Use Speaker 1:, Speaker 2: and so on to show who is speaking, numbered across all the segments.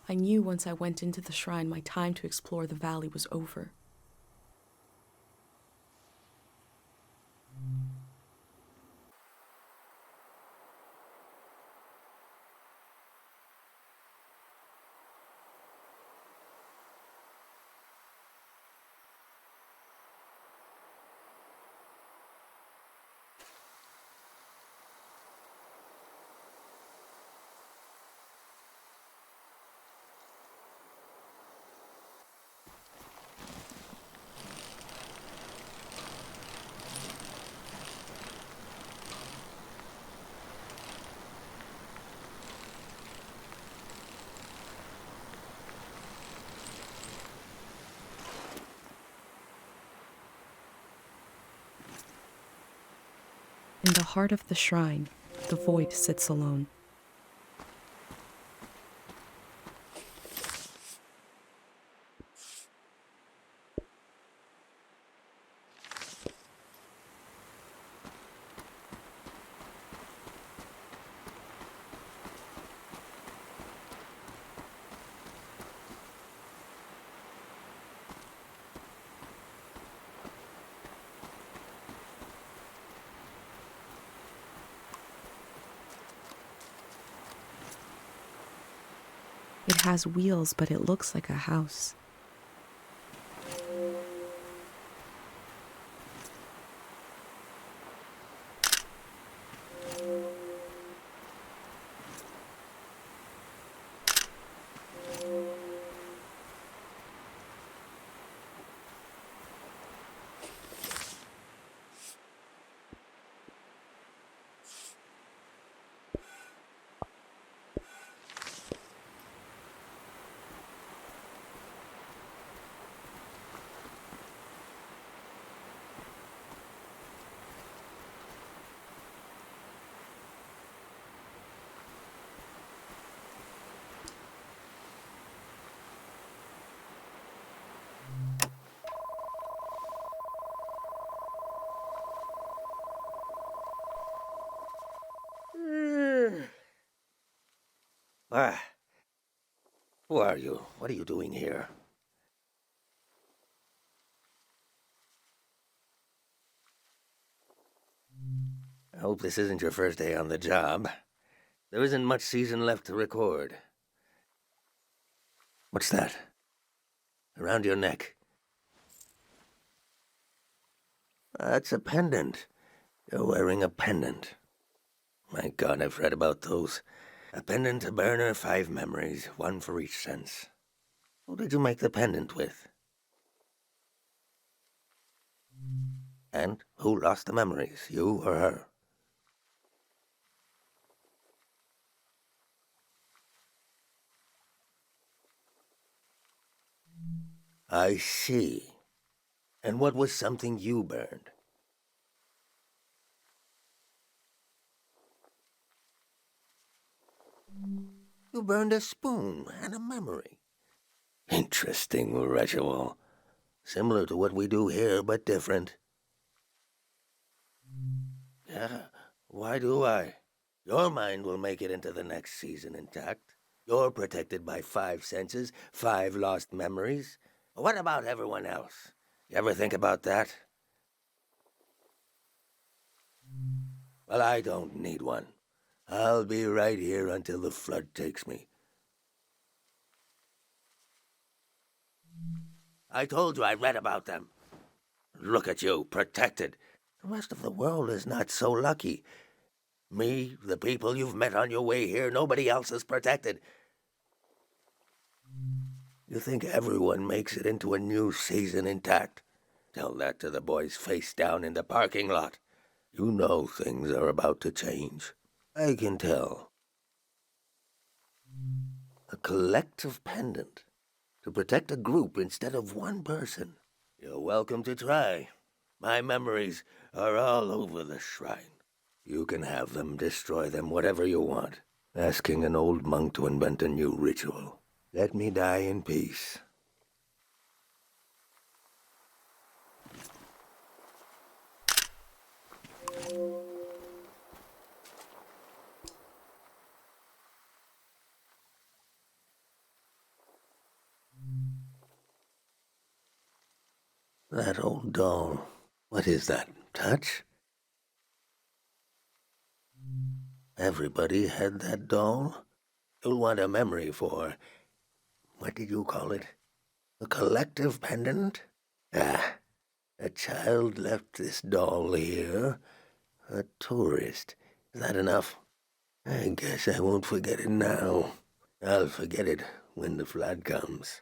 Speaker 1: I knew once I went into the shrine my time to explore the valley was over. In the heart of the shrine, the void sits alone. It has wheels, but it looks like a house.
Speaker 2: Ah, who are you? What are you doing here? I hope this isn't your first day on the job. There isn't much season left to record. What's that? Around your neck? That's a pendant. You're wearing a pendant. My God, I've read about those. A pendant, a burner, 5 memories, one for each sense. Who did you make the pendant with? And who lost the memories, you or her? I see. And what was something you burned? You burned a spoon and a memory. Interesting ritual. Similar to what we do here, but different. Yeah, why do I? Your mind will make it into the next season intact. You're protected by 5 senses, 5 lost memories. What about everyone else? You ever think about that? Well, I don't need one. I'll be right here until the flood takes me. I told you I read about them. Look at you, protected. The rest of the world is not so lucky. Me, the people you've met on your way here, nobody else is protected. You think everyone makes it into a new season intact? Tell that to the boys face down in the parking lot. You know things are about to change. I can tell. A collective pendant to protect a group instead of one person. You're welcome to try. My memories are all over the shrine. You can have them, destroy them, whatever you want. Asking an old monk to invent a new ritual. Let me die in peace. That old doll. What is that? Touch? Everybody had that doll. You'll want a memory for, what did you call it? The collective pendant? Ah, a child left this doll here. A tourist. Is that enough? I guess I won't forget it now. I'll forget it when the flood comes.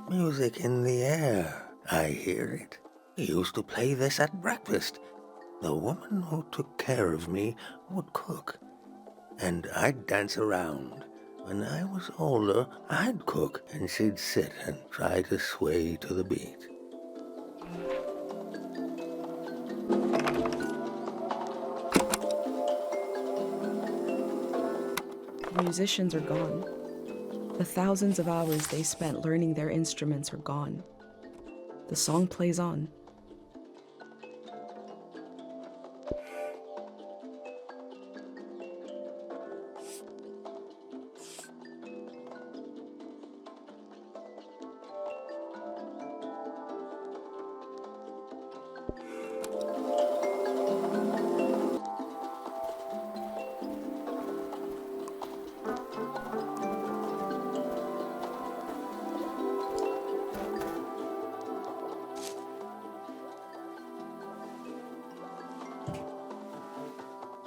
Speaker 2: Music in the air. I hear it. We used to play this at breakfast. The woman who took care of me would cook, and I'd dance around. When I was older, I'd cook, and she'd sit and try to sway to the beat.
Speaker 1: The musicians are gone. The thousands of hours they spent learning their instruments are gone. The song plays on.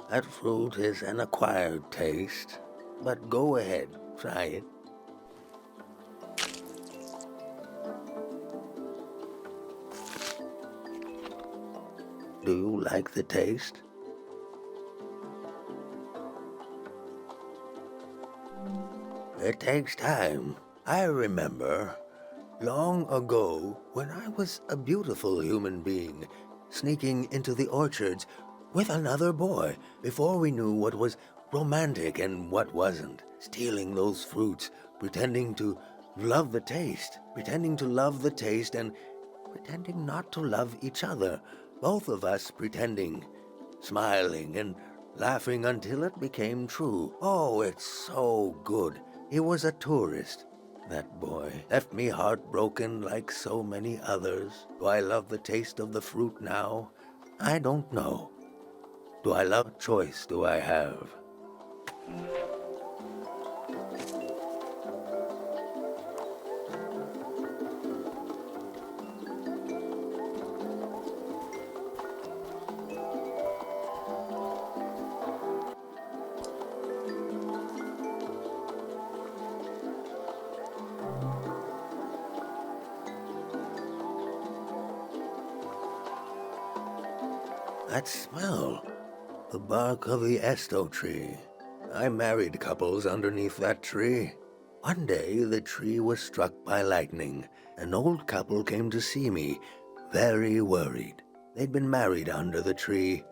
Speaker 2: That fruit is an acquired taste, but go ahead, try it. Do you like the taste? It takes time. I remember, long ago, when I was a beautiful human being, sneaking into the orchards with another boy before we knew what was romantic and what wasn't, stealing those fruits, pretending to love the taste, and pretending not to love each other, both of us pretending, smiling and laughing until it became true. Oh, it's so good. He was a tourist. That boy left me heartbroken like so many others. Do I love the taste of the fruit now? I don't know. Do I love? What choice do I have? That smell. The bark of the esto tree. I married couples underneath that tree. One day the tree was struck by lightning. An old couple came to see me, very worried. They'd been married under the tree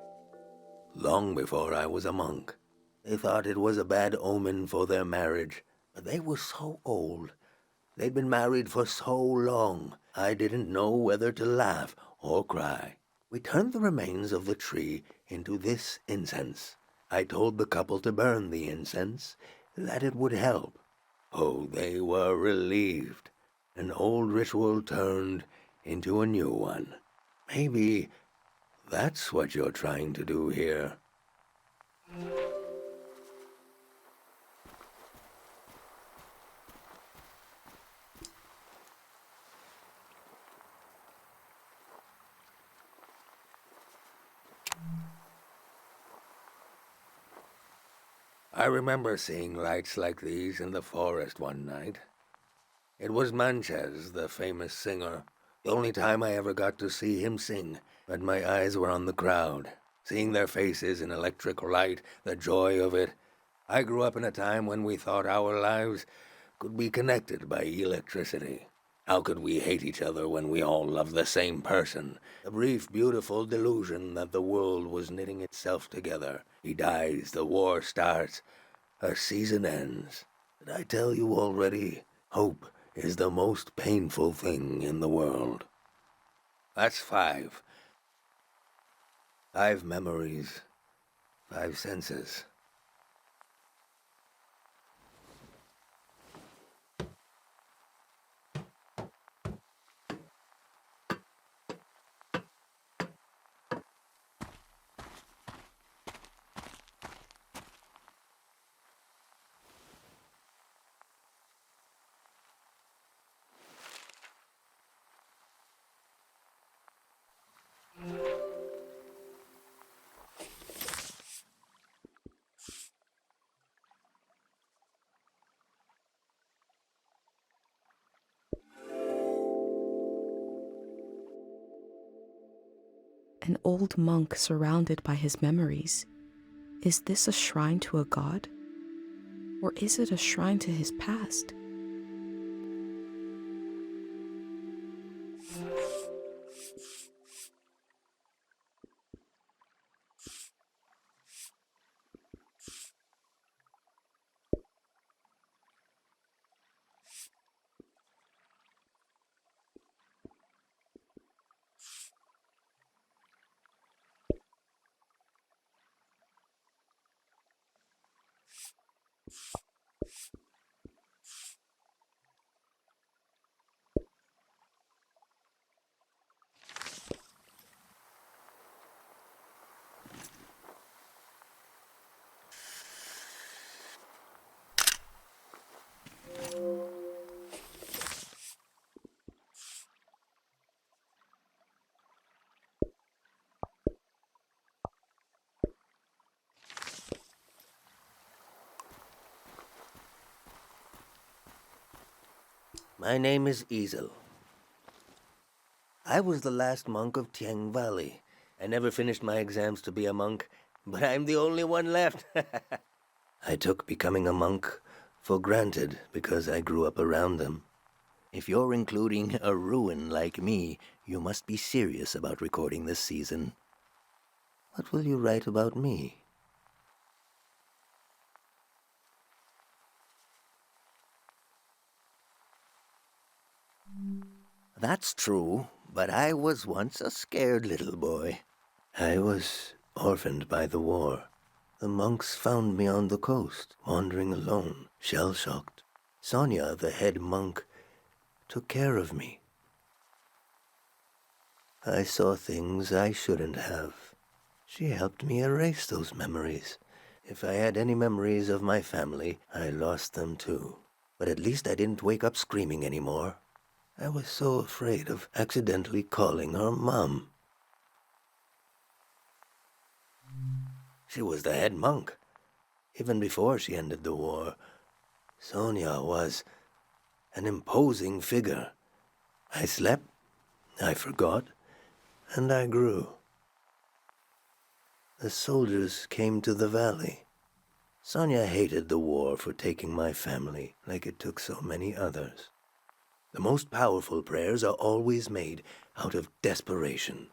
Speaker 2: long before I was a monk. They thought it was a bad omen for their marriage, but they were so old. They'd been married for so long, I didn't know whether to laugh or cry. We turned the remains of the tree into this incense. I told the couple to burn the incense, that it would help. Oh, they were relieved. An old ritual turned into a new one. Maybe that's what you're trying to do here. I remember seeing lights like these in the forest one night. It was Manchez, the famous singer. The only time I ever got to see him sing, but my eyes were on the crowd, seeing their faces in electric light, the joy of it. I grew up in a time when we thought our lives could be connected by electricity. How could we hate each other when we all loved the same person? A brief, beautiful delusion that the world was knitting itself together. He dies, the war starts, a season ends. Did I tell you already? Hope is the most painful thing in the world. That's 5. 5 memories, 5 senses.
Speaker 1: An old monk surrounded by his memories. Is this a shrine to a god? Or is it a shrine to his past?
Speaker 2: My name is Easel. I was the last monk of Tiang Valley. I never finished my exams to be a monk, but I'm the only one left. I took becoming a monk for granted because I grew up around them. If you're including a ruin like me, you must be serious about recording this season. What will you write about me? That's true, but I was once a scared little boy. I was orphaned by the war. The monks found me on the coast, wandering alone, shell-shocked. Sonia, the head monk, took care of me. I saw things I shouldn't have. She helped me erase those memories. If I had any memories of my family, I lost them too. But at least I didn't wake up screaming anymore. I was so afraid of accidentally calling her Mom. She was the head monk. Even before she ended the war, Sonia was an imposing figure. I slept, I forgot, and I grew. The soldiers came to the valley. Sonia hated the war for taking my family like it took so many others. The most powerful prayers are always made out of desperation.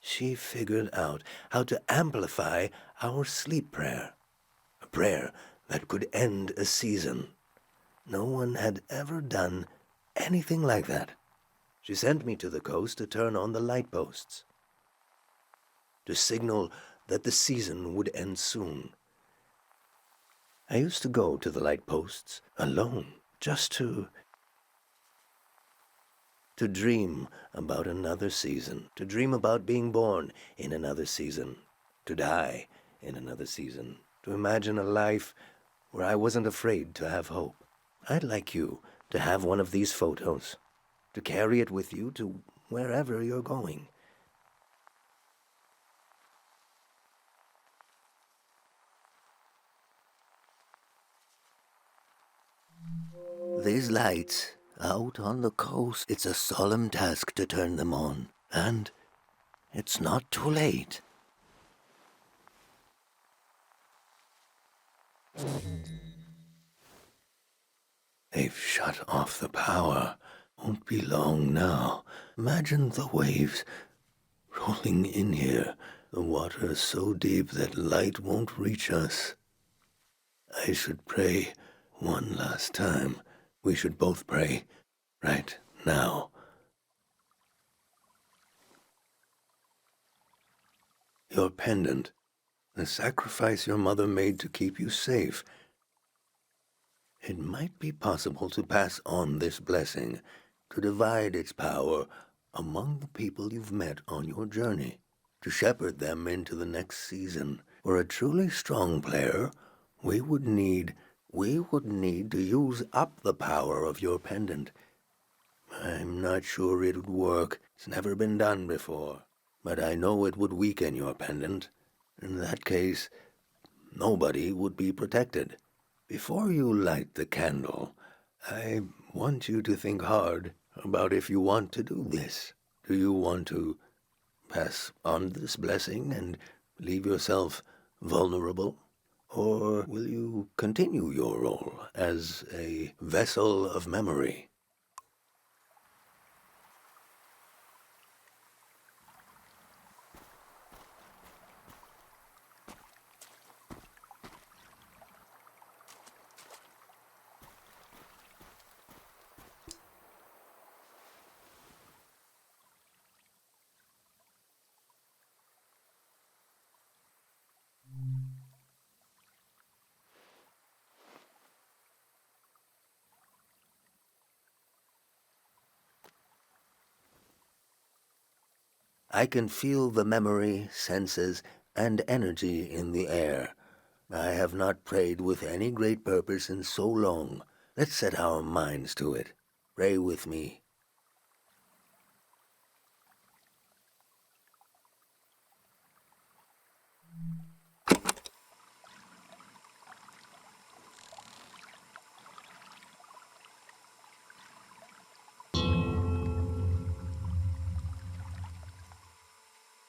Speaker 2: She figured out how to amplify our sleep prayer. A prayer that could end a season. No one had ever done anything like that. She sent me to the coast to turn on the light posts, to signal that the season would end soon. I used to go to the light posts alone, just to dream about another season, to dream about being born in another season, to die in another season, to imagine a life where I wasn't afraid to have hope. I'd like you to have one of these photos, to carry it with you to wherever you're going. These lights, out on the coast, it's a solemn task to turn them on. And it's not too late. They've shut off the power. Won't be long now. Imagine the waves rolling in here. The water so deep that light won't reach us. I should pray one last time. We should both pray right now. Your pendant, the sacrifice your mother made to keep you safe. It might be possible to pass on this blessing, to divide its power among the people you've met on your journey, to shepherd them into the next season. For a truly strong player, we would need to use up the power of your pendant. I'm not sure it would work. It's never been done before. But I know it would weaken your pendant. In that case, nobody would be protected. Before you light the candle, I want you to think hard about if you want to do this. Do you want to pass on this blessing and leave yourself vulnerable? Or will you continue your role as a vessel of memory? I can feel the memory, senses, and energy in the air. I have not prayed with any great purpose in so long. Let's set our minds to it. Pray with me.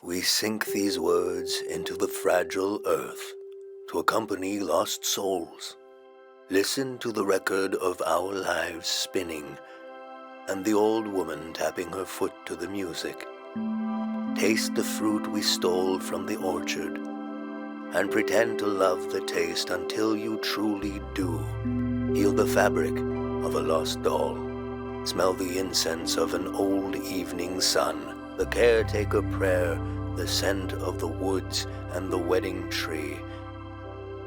Speaker 2: We sink these words into the fragile earth to accompany lost souls. Listen to the record of our lives spinning and the old woman tapping her foot to the music. Taste the fruit we stole from the orchard and pretend to love the taste until you truly do. Feel the fabric of a lost doll. Smell the incense of an old evening sun. The caretaker prayer, the scent of the woods and the wedding tree.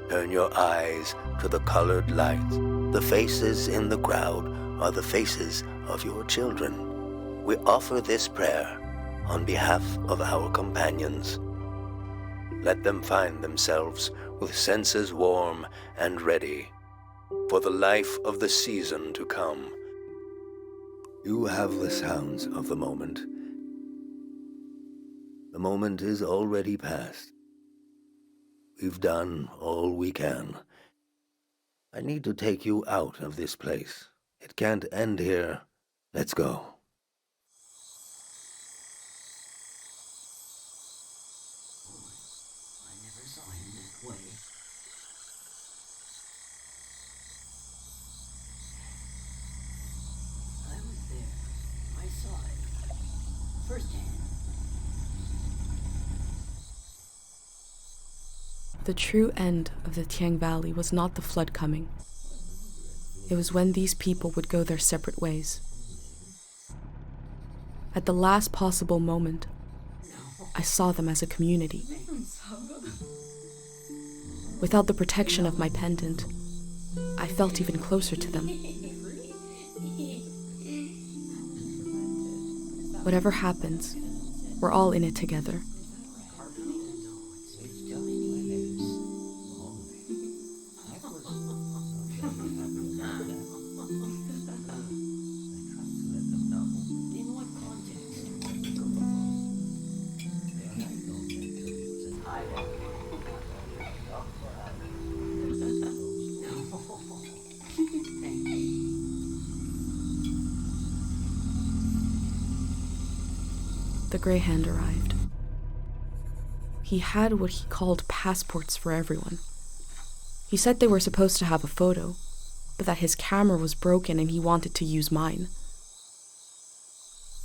Speaker 2: Turn your eyes to the colored lights. The faces in the crowd are the faces of your children. We offer this prayer on behalf of our companions. Let them find themselves with senses warm and ready for the life of the season to come. You have the sounds of the moment. The moment is already past. We've done all we can. I need to take you out of this place. It can't end here. Let's go.
Speaker 3: I never saw him that way. I was there. I saw it. Firsthand.
Speaker 1: The true end of the Tiang Valley was not the flood coming. It was when these people would go their separate ways. At the last possible moment, I saw them as a community. Without the protection of my pendant, I felt even closer to them. Whatever happens, we're all in it together. The Grey Hand arrived. He had what he called passports for everyone. He said they were supposed to have a photo, but that his camera was broken and he wanted to use mine.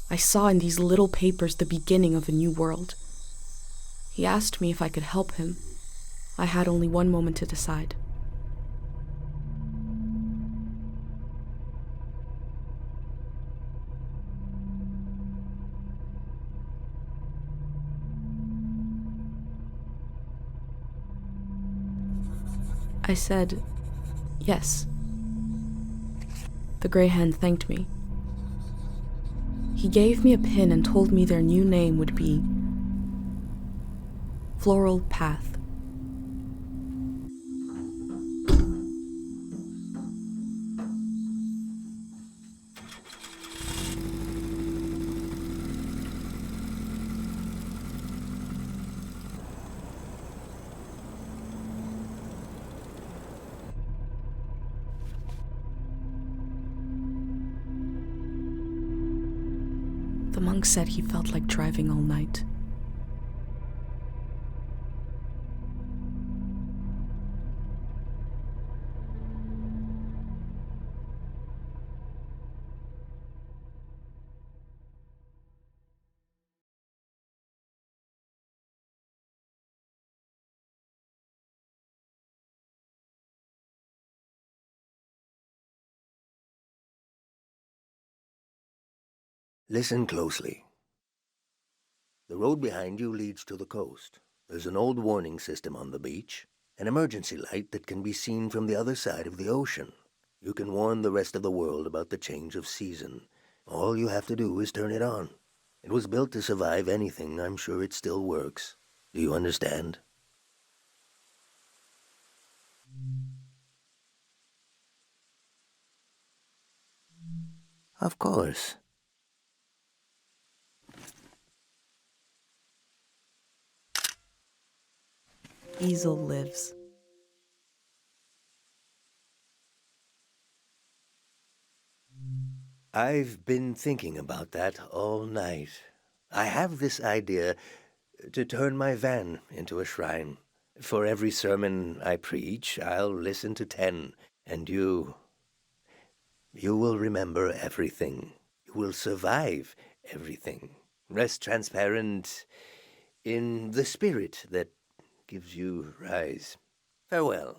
Speaker 1: I saw in these little papers the beginning of a new world. He asked me if I could help him. I had only one moment to decide. I said, yes. The Grey Hand thanked me. He gave me a pin and told me their new name would be Floral Path. The monk said he felt like driving all night.
Speaker 2: Listen closely. The road behind you leads to the coast. There's an old warning system on the beach, an emergency light that can be seen from the other side of the ocean. You can warn the rest of the world about the change of season. All you have to do is turn it on. It was built to survive anything. I'm sure it still works. Do you understand? Of course.
Speaker 1: Easel lives.
Speaker 2: I've been thinking about that all night. I have this idea to turn my van into a shrine. For every sermon I preach, I'll listen to 10, and you will remember everything. You will survive everything. Rest transparent in the spirit that gives you rise. Farewell.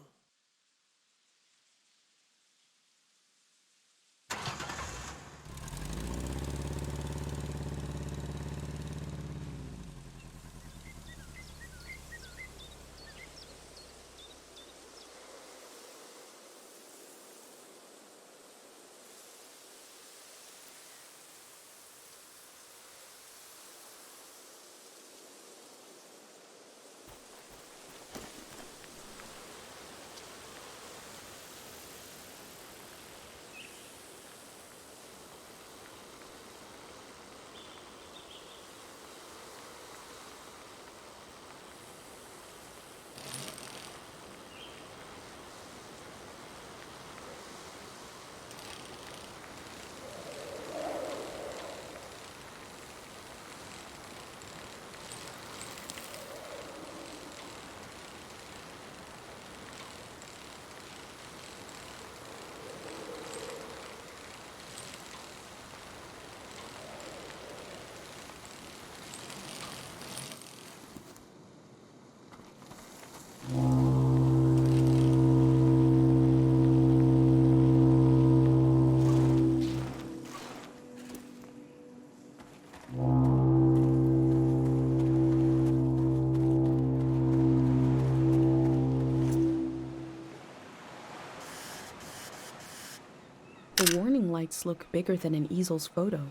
Speaker 1: The warning lights look bigger than in Easel's photo.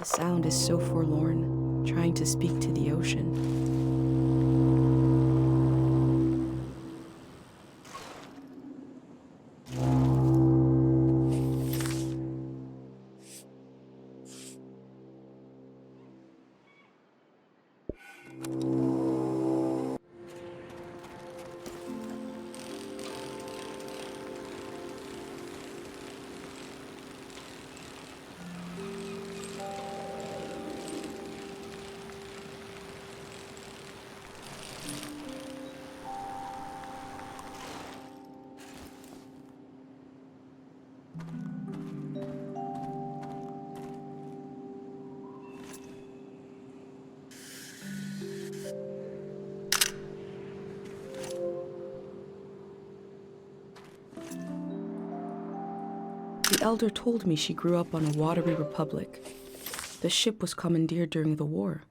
Speaker 1: The sound is so forlorn, trying to speak to the ocean. The elder told me she grew up on a watery republic. The ship was commandeered during the war.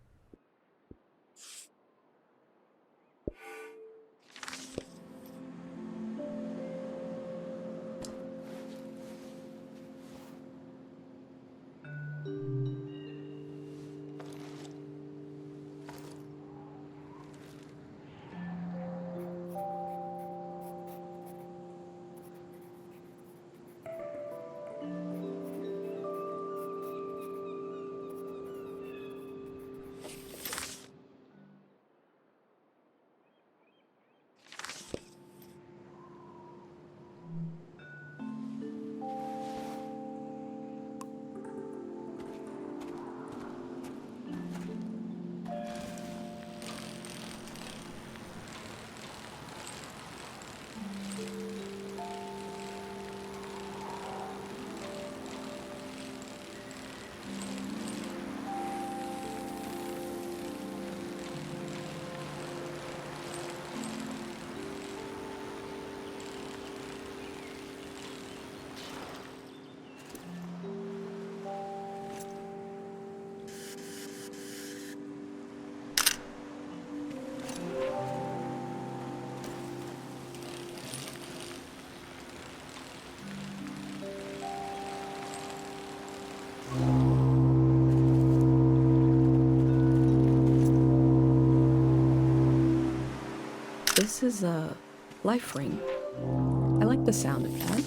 Speaker 1: This is a life ring. I like the sound of that.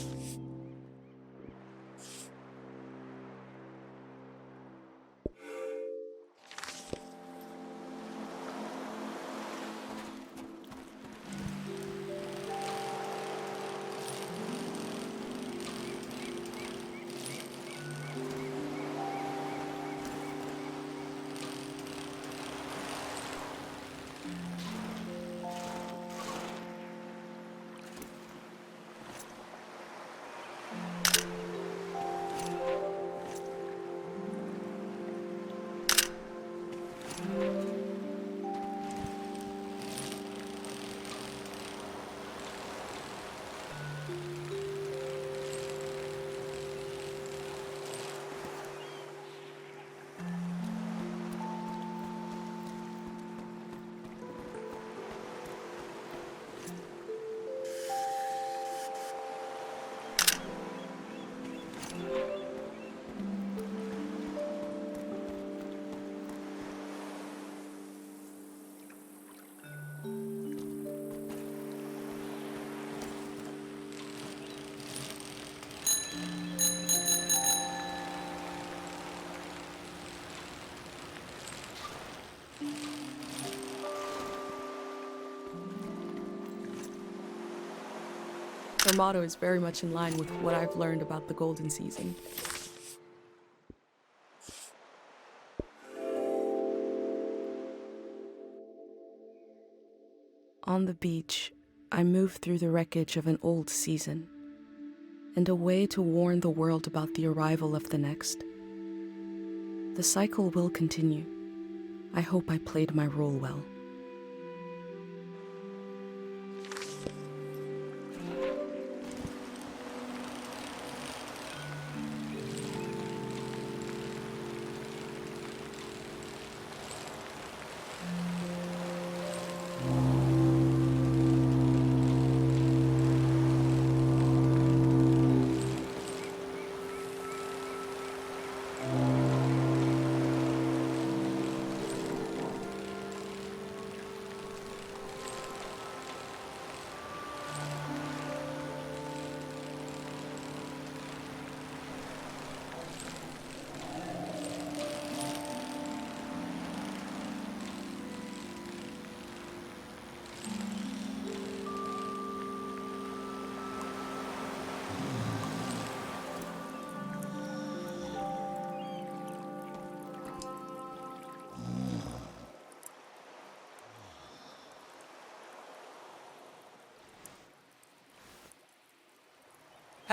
Speaker 1: Their motto is very much in line with what I've learned about the golden season. On the beach, I move through the wreckage of an old season, and a way to warn the world about the arrival of the next. The cycle will continue. I hope I played my role well.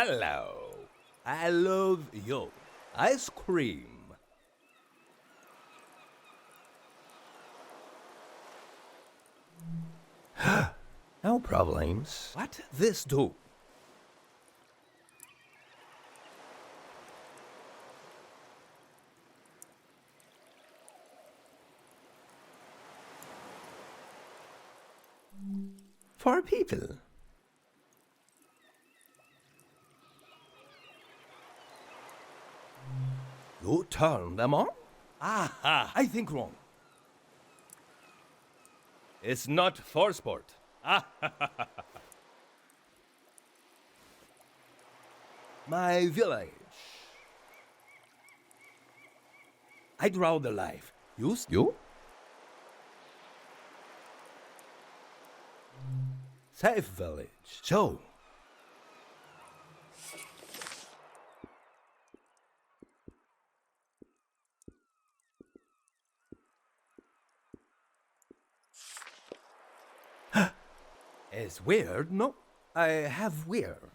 Speaker 4: Hello. I love you. Ice cream.
Speaker 2: No problems.
Speaker 4: What this do?
Speaker 2: For people.
Speaker 4: You turn them on? Aha, I think wrong. It's not for sport. My village. I draw the life. You? Safe village. So. It's weird, no? I have weird.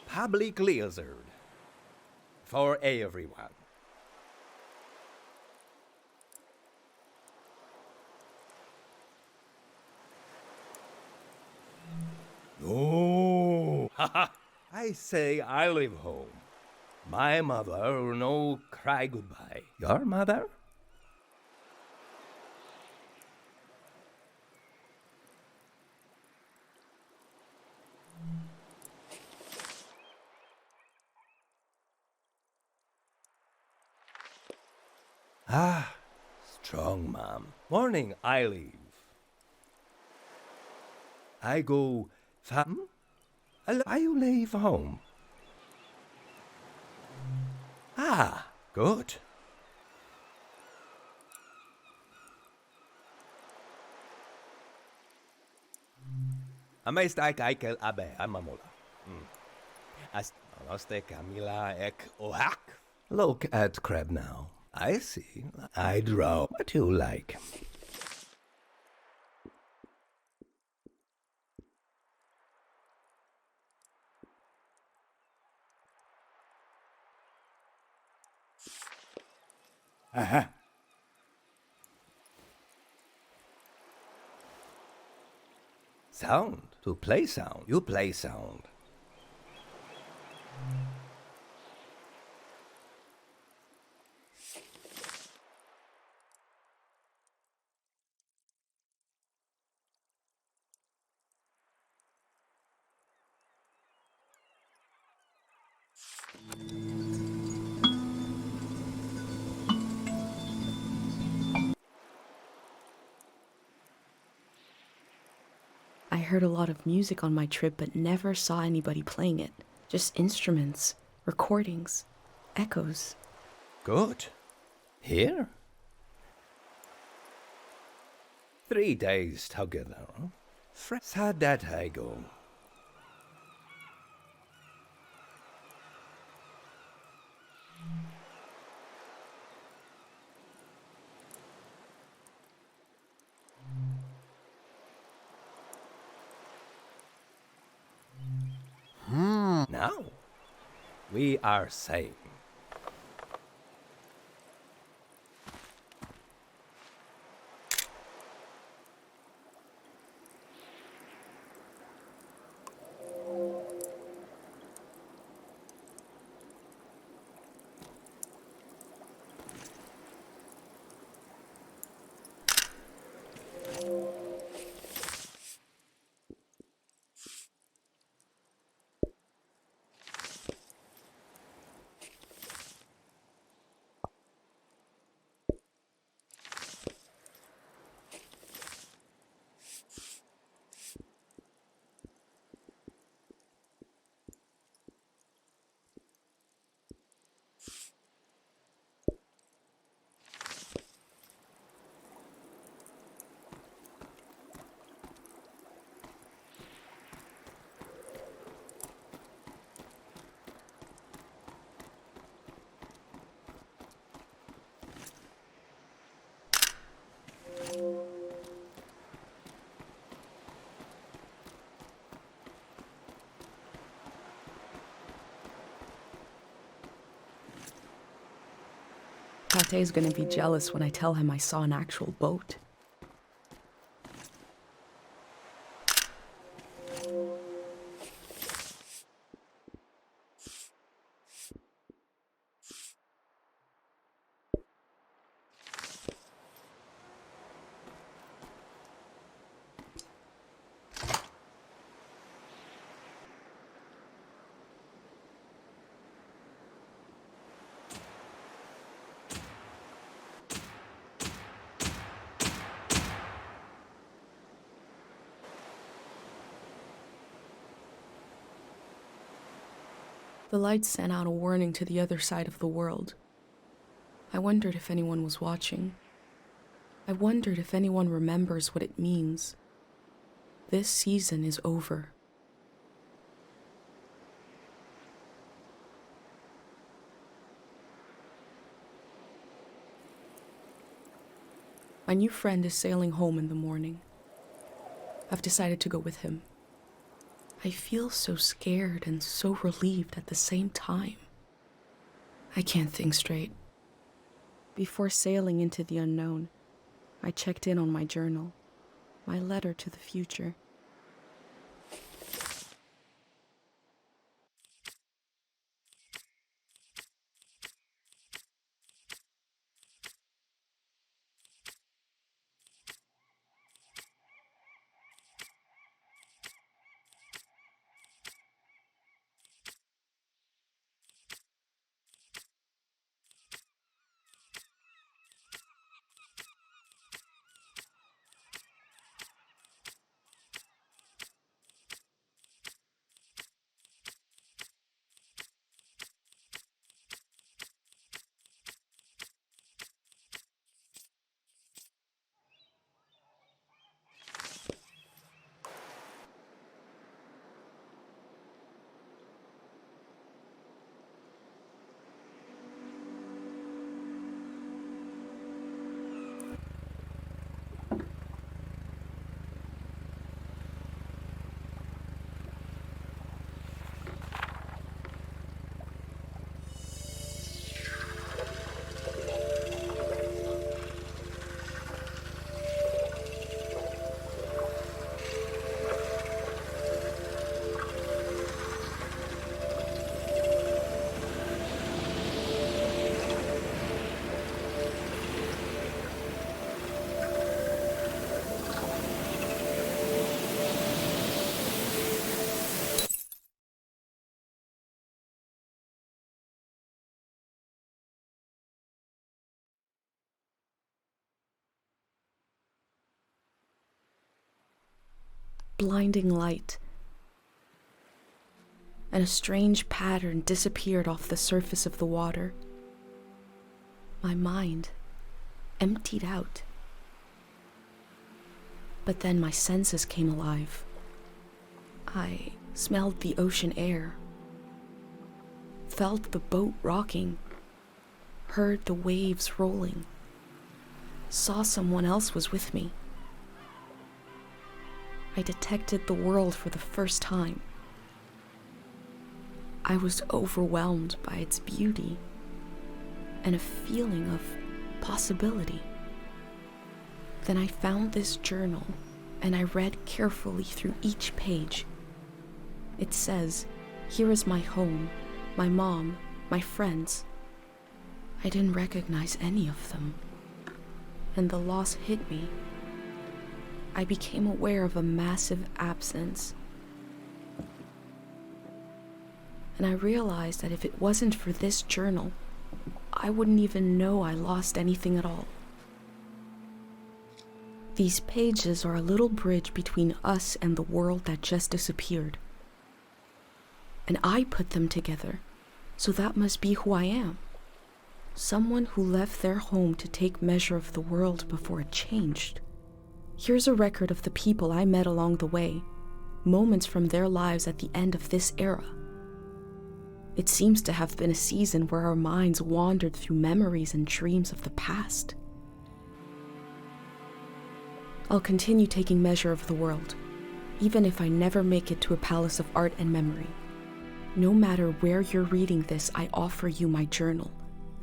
Speaker 4: Public lizard. For everyone. No. I say I live home. My mother no cry goodbye. Your mother? Ah, strong mom. Morning I leave. I go fam. I leave home. Ah, good. Amesta kaikel abe amamola. Aste Camila ek ohak. Look at crab now. I see. I draw what you like. Uh-huh. Sound. To play sound. You play sound.
Speaker 1: I heard a lot of music on my trip, but never saw anybody playing it. Just instruments, recordings, echoes.
Speaker 4: Good. Here? 3 days together. How that I go? Now, we are safe.
Speaker 1: Mate's gonna be jealous when I tell him I saw an actual boat. The lights sent out a warning to the other side of the world. I wondered if anyone was watching. I wondered if anyone remembers what it means. This season is over. My new friend is sailing home in the morning. I've decided to go with him. I feel so scared and so relieved at the same time. I can't think straight. Before sailing into the unknown, I checked in on my journal, my letter to the future. Blinding light, and a strange pattern disappeared off the surface of the water. My mind emptied out. But then my senses came alive. I smelled the ocean air, felt the boat rocking, heard the waves rolling, saw someone else was with me. I detected the world for the first time. I was overwhelmed by its beauty and a feeling of possibility. Then I found this journal and I read carefully through each page. It says, "Here is my home, my mom, my friends." I didn't recognize any of them, and the loss hit me. I became aware of a massive absence. And I realized that if it wasn't for this journal, I wouldn't even know I lost anything at all. These pages are a little bridge between us and the world that just disappeared. And I put them together, so that must be who I am. Someone who left their home to take measure of the world before it changed. Here's a record of the people I met along the way, moments from their lives at the end of this era. It seems to have been a season where our minds wandered through memories and dreams of the past. I'll continue taking measure of the world, even if I never make it to a palace of art and memory. No matter where you're reading this, I offer you my journal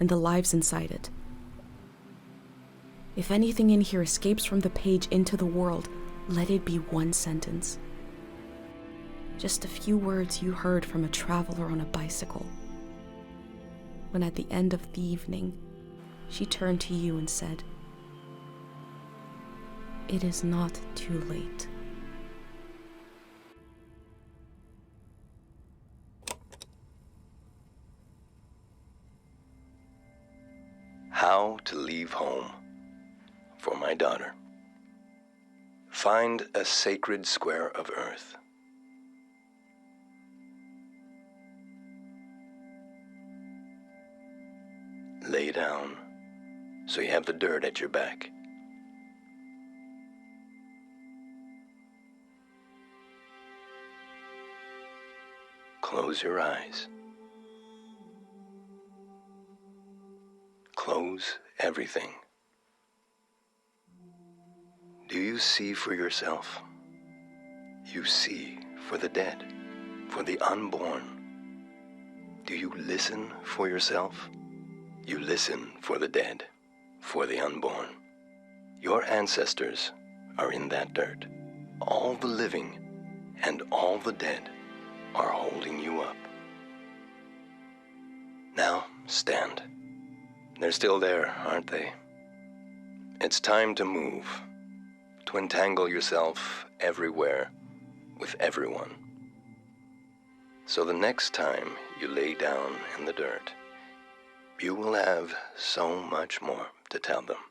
Speaker 1: and the lives inside it, If anything in here escapes from the page into the world, let it be one sentence. Just a few words you heard from a traveler on a bicycle. When at the end of the evening, she turned to you and said, "It is not too late."
Speaker 5: How to leave home for my daughter. Find a sacred square of earth. Lay down so you have the dirt at your back. Close your eyes. Close everything. Do you see for yourself? You see for the dead, for the unborn. Do you listen for yourself? You listen for the dead, for the unborn. Your ancestors are in that dirt. All the living and all the dead are holding you up. Now stand. They're still there, aren't they? It's time to move, to entangle yourself everywhere with everyone. So the next time you lay down in the dirt, you will have so much more to tell them.